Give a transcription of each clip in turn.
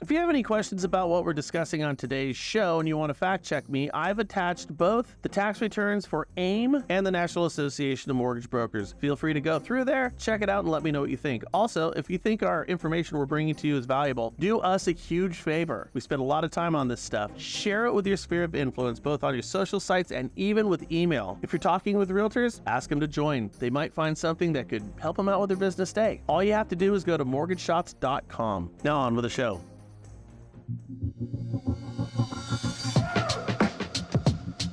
If you have any questions about what we're discussing on today's show and you want to fact check me, I've attached both the tax returns for AIME and the National Association of Mortgage Brokers. Feel free to go through there, check it out, and let me know what you think. Also, if you think our information we're bringing to you is valuable, do us a huge favor. We spend a lot of time on this stuff. Share it with your sphere of influence, both on your social sites and even with email. If you're talking with realtors, ask them to join. They might find something that could help them out with their business day. All you have to do is go to mortgageshots.com. Now on with the show.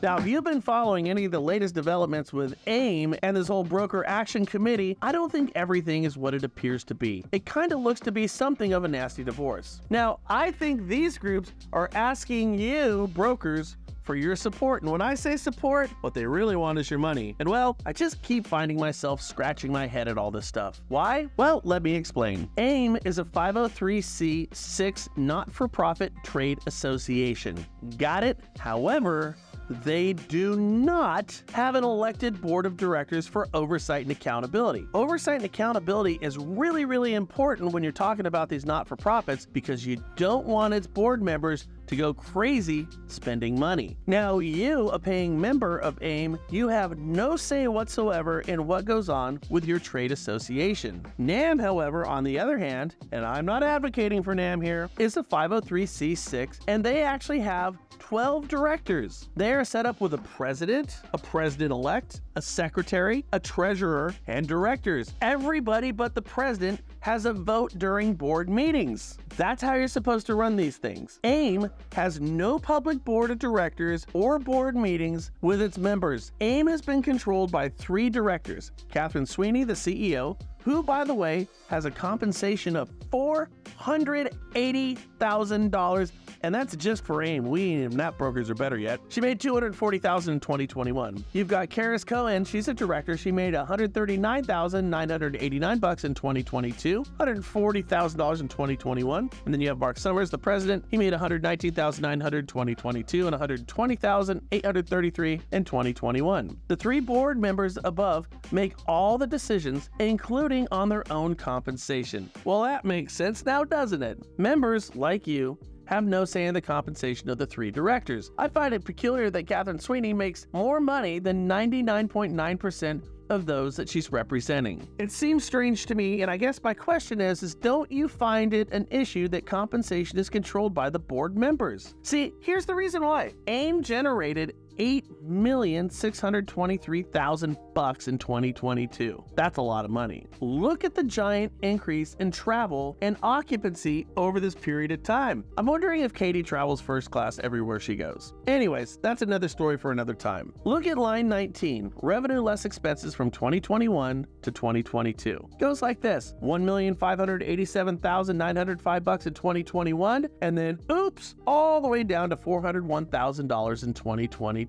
Now, if you've been following any of the latest developments with AIME and this whole broker action committee, I don't think everything is what it appears to be. It kind of looks to be something of a nasty divorce. Now, I think these groups are asking you, brokers, for your support. And when I say support, what they really want is your money. And well, I just keep finding myself scratching my head at all this stuff. Why? Well, let me explain. AIME is a 503c6 not-for-profit trade association. Got it? However, they do not have an elected board of directors for oversight and accountability. Oversight and accountability is really, really important when you're talking about these not-for-profits because you don't want its board members to go crazy spending money. Now, you, a paying member of AIME, you have no say whatsoever in what goes on with your trade association. NAM, however, on the other hand, and I'm not advocating for NAM here, is a 503c6, and they actually have 12 directors. They are set up with a president-elect, a secretary, a treasurer, and directors. Everybody but the president has a vote during board meetings. That's how you're supposed to run these things. AIME has no public board of directors or board meetings with its members. AIME has been controlled by 3 directors. Sweeney, the CEO, who, by the way, has a compensation of $480,000, and that's just for AIME. We ain't even that brokers are better yet. She made $240,000 in 2021. You've got Karis Cohen. She's a director. She made $139,989 in 2022, $140,000 in 2021. And then you have Mark Summers, the president. He made $119,900 in 2022 and $120,833 in 2021. The 3 board members above make all the decisions, including on their own compensation. Well, that makes sense now, doesn't it? Members, like you, have no say in the compensation of the 3 directors. I find it peculiar that Sweeney makes more money than 99.9% of those that she's representing. It seems strange to me, and I guess my question is don't you find it an issue that compensation is controlled by the board members? See, here's the reason why. AIME generated $8,623,000 in 2022. That's a lot of money. Look at the giant increase in travel and occupancy over this period of time. I'm wondering if Katie travels first class everywhere she goes. Anyways, that's another story for another time. Look at line 19, revenue less expenses from 2021 to 2022. Goes like this: $1,587,905 in 2021, and then oops, all the way down to $401,000 in 2022.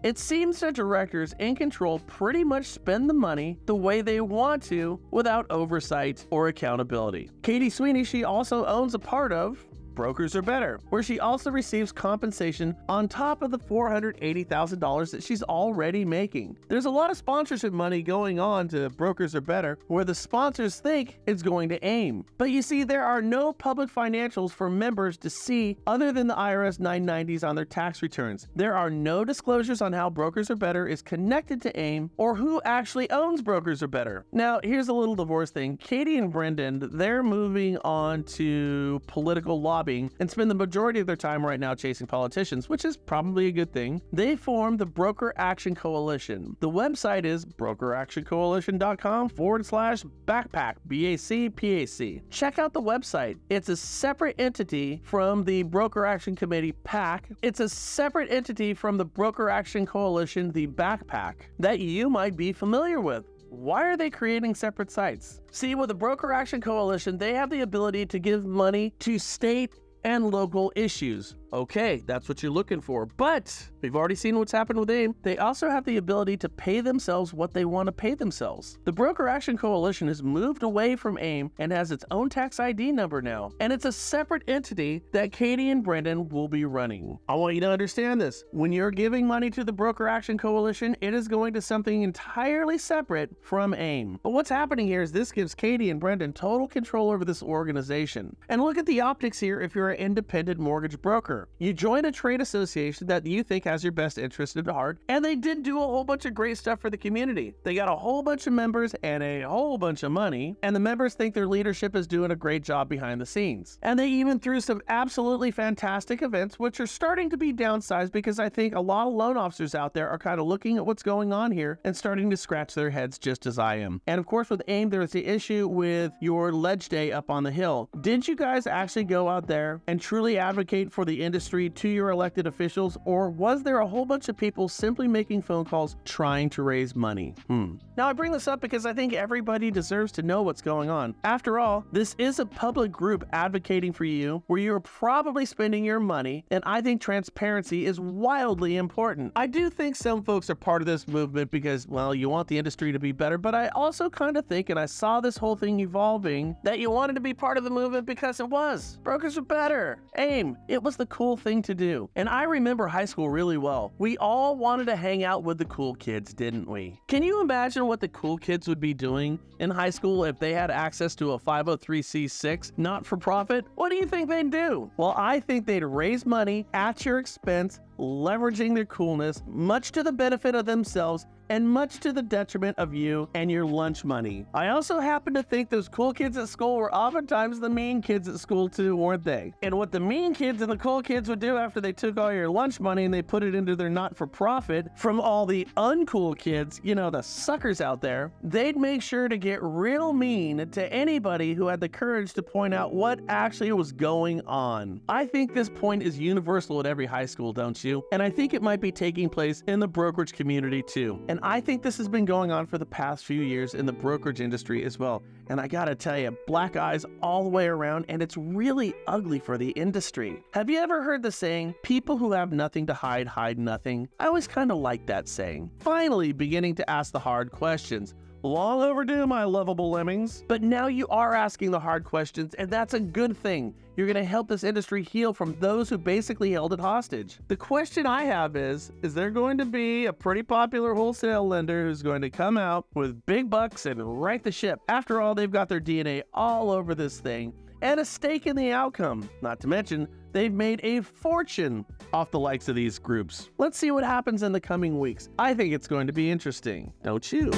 It seems that directors in control pretty much spend the money the way they want to without oversight or accountability. Katie Sweeney, she also owns a part of Brokers Are Better, where she also receives compensation on top of the $480,000 that she's already making. There's a lot of sponsorship money going on to Brokers Are Better, where the sponsors think it's going to AIME. But you see, there are no public financials for members to see other than the IRS 990s on their tax returns. There are no disclosures on how Brokers Are Better is connected to AIME or who actually owns Brokers Are Better. Now, here's a little divorce thing. Katie and Brendan, they're moving on to political lobbying and spend the majority of their time right now chasing politicians, which is probably a good thing. They formed the Broker Action Coalition. The website is brokeractioncoalition.com/backpack, BACPAC. Check out the website. It's a separate entity from the Broker Action Committee, PAC. It's a separate entity from the Broker Action Coalition, the Backpack, that you might be familiar with. Why are they creating separate sites? See, with the Broker Action Coalition, they have the ability to give money to state and local issues. Okay, that's what you're looking for. But we've already seen what's happened with AIME. They also have the ability to pay themselves what they want to pay themselves. The Broker Action Coalition has moved away from AIME and has its own tax ID number now. And it's a separate entity that Katie and Brendan will be running. I want you to understand this. When you're giving money to the Broker Action Coalition, it is going to something entirely separate from AIME. But what's happening here is this gives Katie and Brendan total control over this organization. And look at the optics here if you're an independent mortgage broker. You join a trade association that you think has your best interest at heart, and they did do a whole bunch of great stuff for the community. They got a whole bunch of members and a whole bunch of money, and the members think their leadership is doing a great job behind the scenes. And they even threw some absolutely fantastic events, which are starting to be downsized because I think a lot of loan officers out there are kind of looking at what's going on here and starting to scratch their heads just as I am. And of course with AIME, there's the issue with your ledge day up on the hill. Did you guys actually go out there and truly advocate for the industry to your elected officials, or was there a whole bunch of people simply making phone calls trying to raise money? Now I bring this up because I think everybody deserves to know what's going on. After all, this is a public group advocating for you where you're probably spending your money, and I think transparency is wildly important. I do think some folks are part of this movement because, well, you want the industry to be better, but I also kind of think, and I saw this whole thing evolving, that you wanted to be part of the movement because it was. Brokers are better. AIME, it was the cool thing to do. And I remember high school really well. We all wanted to hang out with the cool kids, didn't we? Can you imagine what the cool kids would be doing in high school if they had access to a 503c6 not-for-profit? What do you think they'd do? Well, I think they'd raise money at your expense, leveraging their coolness, much to the benefit of themselves and much to the detriment of you and your lunch money. I also happen to think those cool kids at school were oftentimes the mean kids at school too, weren't they? And what the mean kids and the cool kids would do after they took all your lunch money and they put it into their not-for-profit from all the uncool kids, you know, the suckers out there, they'd make sure to get real mean to anybody who had the courage to point out what actually was going on. I think this point is universal at every high school, don't you? And I think it might be taking place in the brokerage community too. And I think this has been going on for the past few years in the brokerage industry as well. And I gotta tell you, black eyes all the way around, and it's really ugly for the industry. Have you ever heard the saying, people who have nothing to hide, hide nothing? I always kind of like that saying. Finally beginning to ask the hard questions. Long overdue, my lovable lemmings. But now you are asking the hard questions, and that's a good thing. You're going to help this industry heal from those who basically held it hostage. The question I have is there going to be a pretty popular wholesale lender who's going to come out with big bucks and right the ship? After all, they've got their DNA all over this thing and a stake in the outcome. Not to mention, they've made a fortune off the likes of these groups. Let's see what happens in the coming weeks. I think it's going to be interesting, don't you?